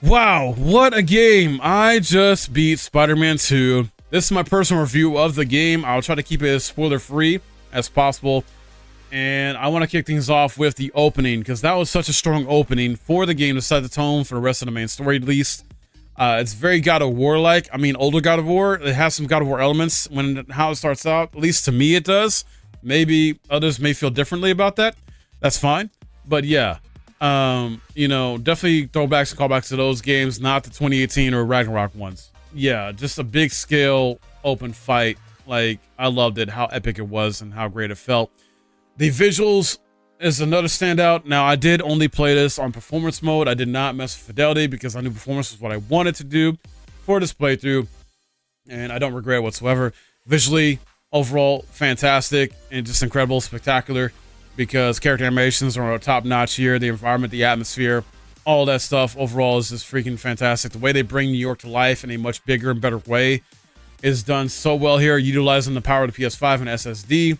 Wow, what a game. I just beat Spider-Man 2. This is my personal review of the game. I'll try to keep it as spoiler-free as possible. And I want to kick things off with the opening, because that was such a strong opening for the game to set the tone for the rest of the main story, at least. It's very God of War-like. I mean, older God of War. It has some God of War elements when how it starts out. At least to me it does. Maybe others may feel differently about that. That's fine. But yeah. You know, definitely throwbacks and callbacks to those games, not the 2018 or Ragnarok ones. Yeah, just a big scale open fight. Like, I loved it, how epic it was and how great it felt. The visuals is another standout. Now, I did only play this on performance mode. I did not mess with fidelity because I knew performance was what I wanted to do for this playthrough, and I don't regret it whatsoever. Visually, overall, fantastic and just incredible, spectacular, because character animations are top notch here. The environment, the atmosphere, all that stuff overall is just freaking fantastic. The way they bring New York to life in a much bigger and better way is done so well here, utilizing the power of the PS5 and SSD,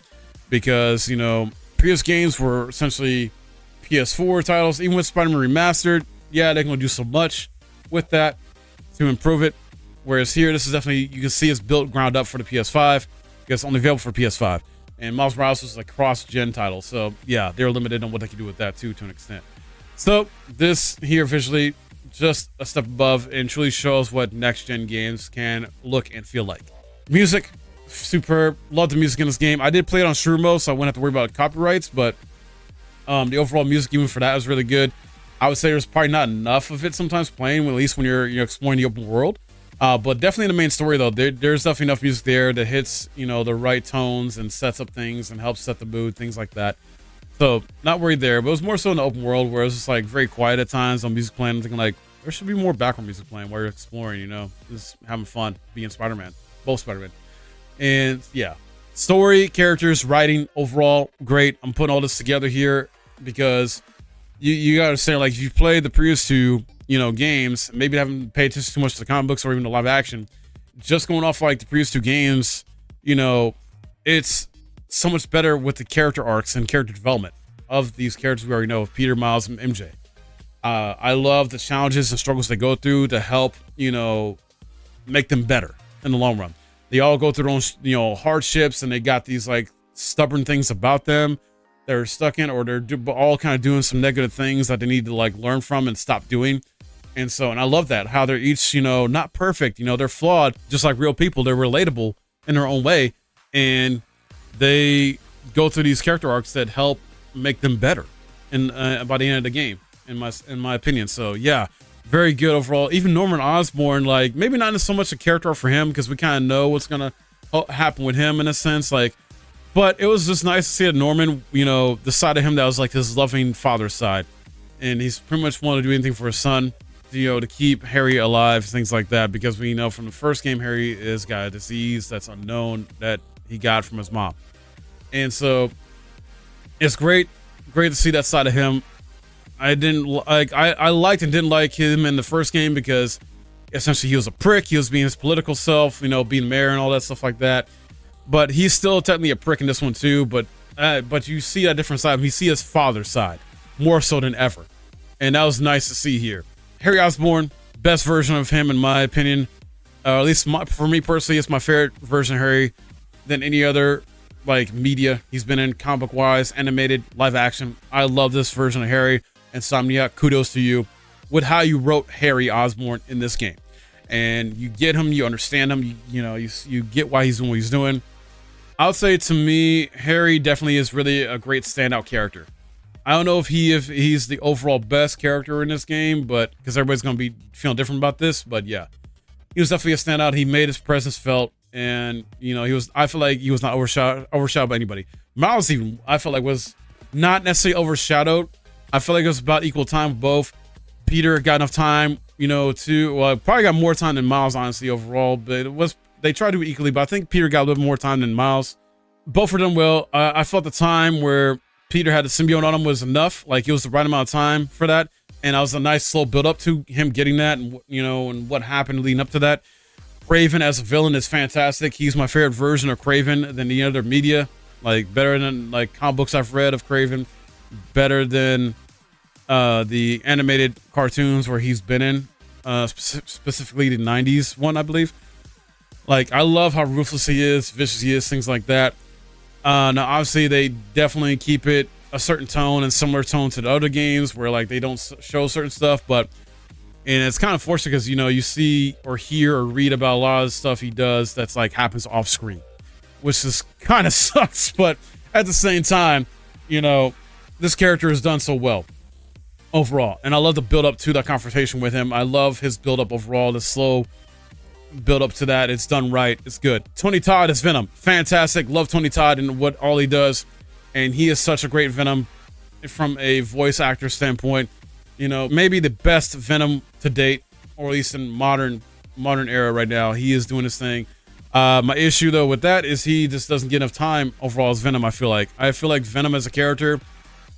because, you know, previous games were essentially PS4 titles. Even with Spider-Man Remastered, yeah, they're going to do so much with that to improve it. Whereas here, this is definitely, you can see it's built ground up for the PS5, because it's only available for PS5. And Miles Morales was a cross-gen title, so yeah, they were limited on what they could do with that too, to an extent. So this here visually, just a step above, and truly shows what next-gen games can look and feel like. Music, superb. Love the music in this game. I did play it on streamer mode, so I wouldn't have to worry about copyrights, but the overall music, even for that, was really good. I would say there's probably not enough of it sometimes playing, at least when you're exploring the open world. But definitely in the main story, though, there's definitely enough music there that hits, you know, the right tones and sets up things and helps set the mood, things like that. So not worried there, but it was more so in the open world where it was just like very quiet at times on music playing. I'm thinking like there should be more background music playing while you're exploring, you know, just having fun being Spider-Man, both Spider-Man. And yeah, story, characters, writing, overall great. I'm putting all this together here because you gotta say, like, if you played the previous two, you know, games, maybe haven't paid attention too much to the comic books or even the live action, just going off like the previous two games, you know, it's so much better with the character arcs and character development of these characters we already know, of Peter, Miles, and MJ. I love the challenges and struggles they go through to help, you know, make them better in the long run. They all go through their own, you know, hardships, and they got these like stubborn things about them they're stuck in, or they're all kind of doing some negative things that they need to like learn from and stop doing. And so, and I love that, how they're each, you know, not perfect, you know, they're flawed, just like real people. They're relatable in their own way. And they go through these character arcs that help make them better. And by the end of the game, in my opinion. So yeah, very good overall. Even Norman Osborn, like, maybe not so much a character arc for him, because we kind of know what's going to happen with him in a sense. Like, but it was just nice to see that Norman, you know, the side of him that was like his loving father side. And he's pretty much wanted to do anything for his son, you know, to keep Harry alive, things like that, because we know from the first game Harry has got a disease that's unknown that he got from his mom. And so it's great to see that side of him. I liked and didn't like him in the first game because essentially he was a prick. He was being his political self, you know, being mayor and all that stuff like that. But he's still technically a prick in this one too. But you see a different side of him. You see his father's side more so than ever, and that was nice to see here. Harry Osborn, best version of him in my opinion. At least for me personally, it's my favorite version of Harry than any other like media he's been in, comic book wise, animated, live action. I love this version of Harry. Insomniac, kudos to you with how you wrote Harry Osborn in this game. And you get him, you understand him, you get why he's doing what he's doing. I would say, to me, Harry definitely is really a great standout character. I don't know if he's the overall best character in this game, but because everybody's going to be feeling different about this, but yeah, he was definitely a standout. He made his presence felt, and you know, I feel like he was not overshadowed by anybody. Miles, even, I felt like was not necessarily overshadowed. I feel like it was about equal time with both. Peter got enough time, you know, probably got more time than Miles, honestly, overall, but they tried to do it equally, but I think Peter got a little more time than Miles. Both of them will. I felt the time where Peter had the symbiote on him was enough. Like, it was the right amount of time for that. And that was a nice slow build up to him getting that, and, you know, and what happened leading up to that. Kraven as a villain is fantastic. He's my favorite version of Kraven than the other media. Like, better than like comic books I've read of Kraven. Better than the animated cartoons where he's been in. specifically the 90s one, I believe. Like, I love how ruthless he is, vicious he is, things like that. Now, obviously, they definitely keep it a certain tone and similar tone to the other games where, like, they don't show certain stuff, and it's kind of fortunate because, you know, you see or hear or read about a lot of the stuff he does that's, like, happens off screen, which is kind of sucks, but at the same time, you know, this character is done so well overall, and I love the build up to that confrontation with him. I love his build up overall, the slow build up to that. It's done right. It's good. Tony Todd is Venom. Fantastic. Love Tony Todd and what all he does, and he is such a great Venom from a voice actor standpoint. You know, maybe the best Venom to date, or at least in modern era right now. He is doing his thing. My issue though with that is he just doesn't get enough time overall as Venom. I feel like Venom as a character,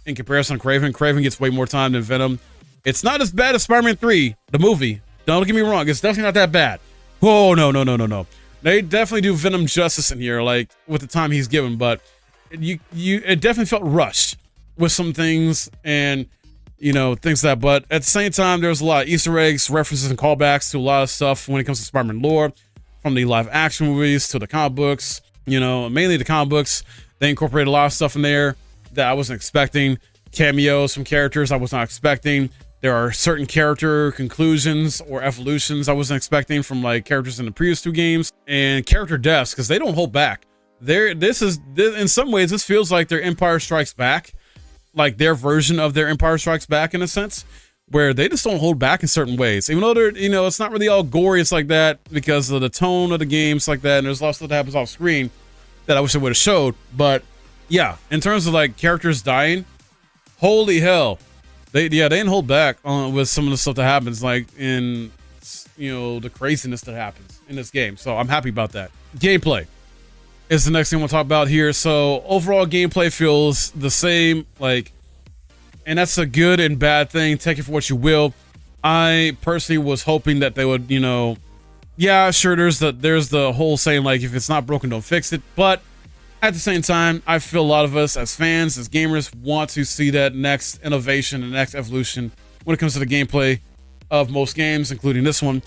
in comparison to Craven gets way more time than Venom. It's not as bad as Spider-Man 3, the movie. Don't get me wrong. It's definitely not that bad. Oh, no. They definitely do Venom justice in here, like, with the time he's given, but it definitely felt rushed with some things and, you know, things like that. But at the same time, there's a lot of Easter eggs, references, and callbacks to a lot of stuff when it comes to Spider-Man lore, from the live action movies to the comic books, you know, mainly the comic books. They incorporate a lot of stuff in there that I wasn't expecting. Cameos from characters I was not expecting. There are certain character conclusions or evolutions I wasn't expecting from, like, characters in the previous 2 games, and character deaths, because they don't hold back. In some ways, this feels like their Empire Strikes Back, like their version of their Empire Strikes Back in a sense, where they just don't hold back in certain ways. Even though they're, you know, it's not really all gory, it's like that because of the tone of the games like that, and there's a lot of stuff that happens off screen that I wish I would have showed. But yeah, in terms of, like, characters dying, holy hell. They didn't hold back with some of the stuff that happens, like in, you know, the craziness that happens in this game. So I'm happy about that. Gameplay is the next thing we'll talk about here. So overall gameplay feels the same, like, and that's a good and bad thing. Take it for what you will. I personally was hoping that they would, you know, yeah, sure, there's the whole saying, like, if it's not broken, don't fix it. But at the same time, I feel a lot of us as fans, as gamers, want to see that next innovation and next evolution when it comes to the gameplay of most games, including this one.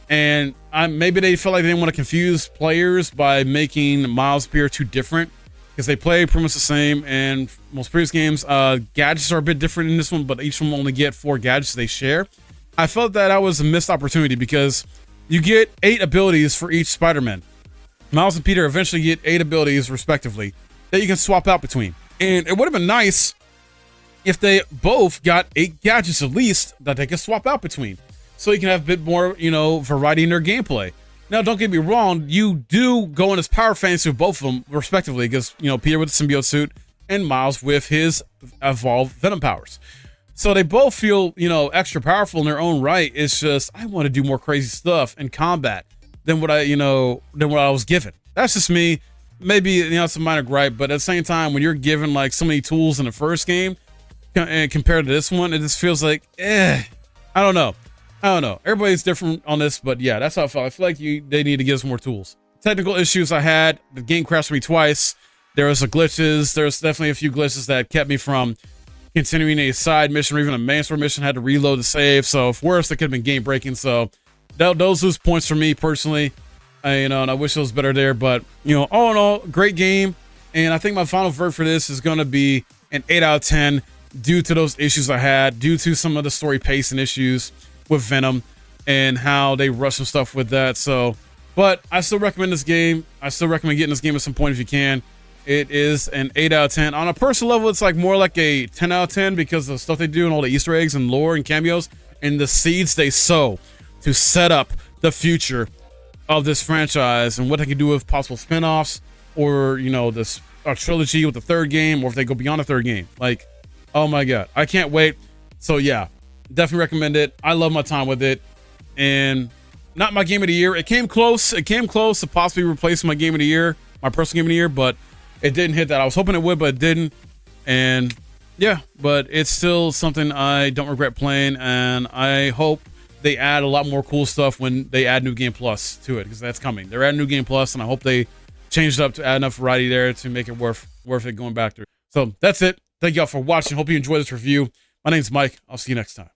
And maybe they felt like they didn't want to confuse players by making Miles appear too different, because they play pretty much the same in most previous games. Gadgets are a bit different in this one, but each of them only get 4 gadgets they share. I felt that was a missed opportunity because you get 8 abilities for each Spider-Man. Miles and Peter eventually get 8 abilities, respectively, that you can swap out between. And it would have been nice if they both got 8 gadgets at least that they could swap out between, so you can have a bit more, you know, variety in their gameplay. Now, don't get me wrong, you do go in as power fantasy with both of them, respectively, because, you know, Peter with the symbiote suit and Miles with his evolved Venom powers. So they both feel, you know, extra powerful in their own right. It's just, I want to do more crazy stuff in combat than what I was given. That's just me. Maybe, you know, it's a minor gripe, but at the same time, when you're given, like, so many tools in the first game and compared to this one, it just feels like, I don't know. Everybody's different on this, but yeah, that's how I felt. I feel like they need to give us more tools. Technical issues I had, the game crashed me twice. There was glitches. There's definitely a few glitches that kept me from continuing a side mission or even a main story mission. I had to reload the save. So if worse, that could have been game breaking. So those lose points for me personally, you know, and I wish it was better there. But, you know, all in all, great game. And I think my final verdict for this is going to be an 8 out of 10 due to those issues I had, due to some of the story pacing issues with Venom and how they rush some stuff with that. So, but I still recommend this game. I still recommend getting this game at some point if you can. It is an 8 out of 10. On a personal level, it's like more like a 10 out of 10 because of the stuff they do and all the Easter eggs and lore and cameos and the seeds they sow to set up the future of this franchise and what they can do with possible spin-offs, or, you know, this trilogy with the 3rd game, or if they go beyond the 3rd game. Like, oh my god, I can't wait. So yeah, definitely recommend it. I love my time with it, and not my game of the year. It came close to possibly replacing my game of the year, my personal game of the year, but it didn't hit that. I was hoping it would, but it didn't. And yeah, but it's still something I don't regret playing, and I hope they add a lot more cool stuff when they add New Game Plus to it, because that's coming. They're adding New Game Plus, and I hope they change it up to add enough variety there to make it worth it going back there. So that's it. Thank y'all for watching. Hope you enjoyed this review. My name's Mike. I'll see you next time.